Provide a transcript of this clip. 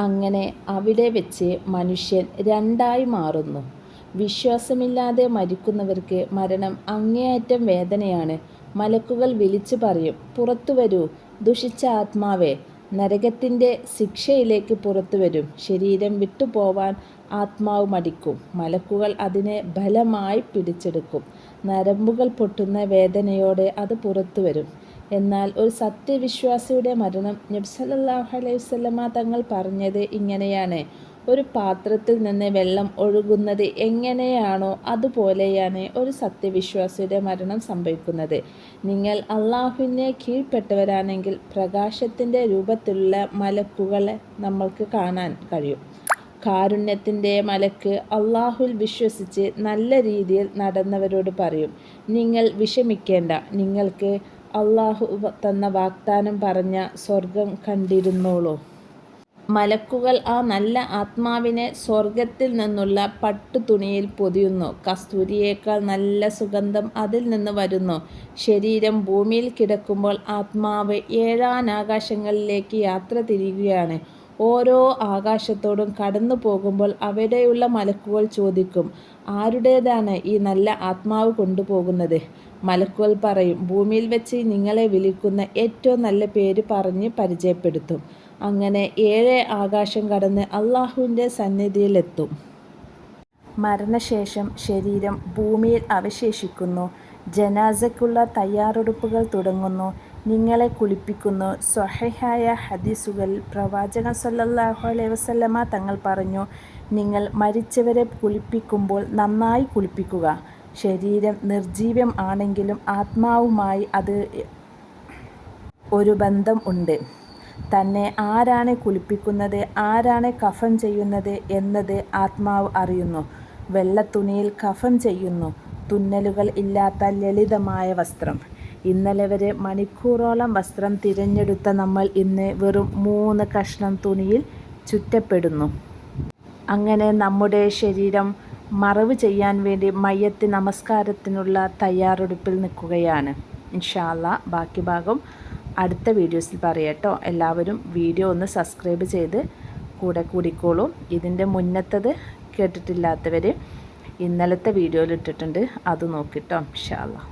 അങ്ങനെ അവിടെ വെച്ച് മനുഷ്യൻ രണ്ടായി മാറുന്നു. വിശ്വാസമില്ലാതെ മരിക്കുന്നവർക്ക് മരണം അങ്ങേയറ്റം വേദനയാണ്. മലക്കുകൾ വിളിച്ചു പറയും, പുറത്തു വരൂ ദുഷിച്ച ആത്മാവേ. നരകത്തിൻ്റെ ശിക്ഷയിലേക്ക് പുറത്തു വരും. ശരീരം വിട്ടുപോവാൻ ആത്മാവ് മടിക്കും. മലക്കുകൾ അതിനെ ബലമായി പിടിച്ചെടുക്കും. നരമ്പുകൾ പൊട്ടുന്ന വേദനയോടെ അത് പുറത്തു വരും. എന്നാൽ ഒരു സത്യവിശ്വാസിയുടെ മരണം നബി സല്ലല്ലാഹു അലൈഹി വസല്ലമ തങ്ങൾ പറഞ്ഞത് ഇങ്ങനെയാണ്: ഒരു പാത്രത്തിൽ നിന്ന് വെള്ളം ഒഴുകുന്നത് എങ്ങനെയാണോ അതുപോലെയാണ് ഒരു സത്യവിശ്വാസിയുടെ മരണം സംഭവിക്കുന്നത്. നിങ്ങൾ അള്ളാഹുവിനെ കീഴ്പ്പെട്ടവരാണെങ്കിൽ പ്രകാശത്തിൻ്റെ രൂപത്തിലുള്ള മലക്കുകളെ നമ്മൾക്ക് കാണാൻ കഴിയും. കാരുണ്യത്തിൻ്റെ മലക്ക് അള്ളാഹുൽ വിശ്വസിച്ച് നല്ല രീതിയിൽ നടന്നവരോട് പറയും, നിങ്ങൾ വിഷമിക്കേണ്ട, നിങ്ങൾക്ക് അള്ളാഹു തന്ന വാഗ്ദാനം പറഞ്ഞ സ്വർഗം കണ്ടിരുന്നോളൂ. മലക്കുകൾ ആ നല്ല ആത്മാവിനെ സ്വർഗത്തിൽ നിന്നുള്ള പട്ടുതുണിയിൽ പൊതിയുന്നു. കസ്തൂരിയേക്കാൾ നല്ല സുഗന്ധം അതിൽ നിന്ന് വരുന്നു. ശരീരം ഭൂമിയിൽ കിടക്കുമ്പോൾ ആത്മാവ് 7 ആകാശങ്ങളിലേക്ക് യാത്ര തിരിയുകയാണ്. ഓരോ ആകാശത്തോടും കടന്നു പോകുമ്പോൾ അവിടെയുള്ള മലക്കുകൾ ചോദിക്കും, ആരുടേതാണ് ഈ നല്ല ആത്മാവ് കൊണ്ടുപോകുന്നത്? മലക്കുകൾ പറയും, ഭൂമിയിൽ വെച്ച് നിങ്ങളെ വിളിക്കുന്ന ഏറ്റവും നല്ല പേര് പറഞ്ഞ് പരിചയപ്പെടുത്തും. അങ്ങനെ 7 ആകാശം കടന്ന് അള്ളാഹുവിൻ്റെ സന്നിധിയിലെത്തും. മരണശേഷം ശരീരം ഭൂമിയിൽ അവശേഷിക്കുന്നു. ജനാസയ്ക്കുള്ള തയ്യാറെടുപ്പുകൾ തുടങ്ങുന്നു. നിങ്ങളെ കുളിപ്പിക്കുന്നു. സ്വഹീഹായ ഹദീസുകളിൽ പ്രവാചകൻ സല്ലല്ലാഹു അലൈഹി വസല്ലമ തങ്ങൾ പറഞ്ഞു, നിങ്ങൾ മരിച്ചവരെ കുളിപ്പിക്കുമ്പോൾ നന്നായി കുളിപ്പിക്കുക. ശരീരം നിർജീവം ആണെങ്കിലും ആത്മാവുമായി അത് ഒരു ബന്ധം ഉണ്ട്. തന്നെ ആരാണ് കുളിപ്പിക്കുന്നത്, ആരാണ് കഫൻ ചെയ്യുന്നത് എന്നത് ആത്മാവ് അറിയുന്നു. വെള്ളത്തുണിയിൽ കഫൻ ചെയ്യുന്നു. തുന്നലുകൾ ഇല്ലാത്ത ലളിതമായ വസ്ത്രം. ഇന്നലെ വരെ മണിക്കൂറോളം വസ്ത്രം തിരഞ്ഞെടുത്ത നമ്മൾ ഇന്ന് വെറും 3 കഷ്ണം തുണിയിൽ ചുറ്റപ്പെടുന്നു. അങ്ങനെ നമ്മുടെ ശരീരം മറവ് ചെയ്യാൻ വേണ്ടി മയ്യത്ത് നമസ്കാരത്തിനുള്ള തയ്യാറെടുപ്പിൽ നിൽക്കുകയാണ്. ഇൻഷാ അല്ലാഹ് ബാക്കി ഭാഗം അടുത്ത വീഡിയോസിൽ പറയാട്ടോ. എല്ലാവരും വീഡിയോ ഒന്ന് സബ്സ്ക്രൈബ് ചെയ്ത് കൂടെ കൂടിക്കോളും. ഇതിൻ്റെ മുന്നത്തത് കേട്ടിട്ടില്ലാത്തവർ ഇന്നലത്തെ വീഡിയോയിൽ ഇട്ടിട്ടുണ്ട്, അത് നോക്കിട്ടോ ഇൻഷാ അല്ലാഹ്.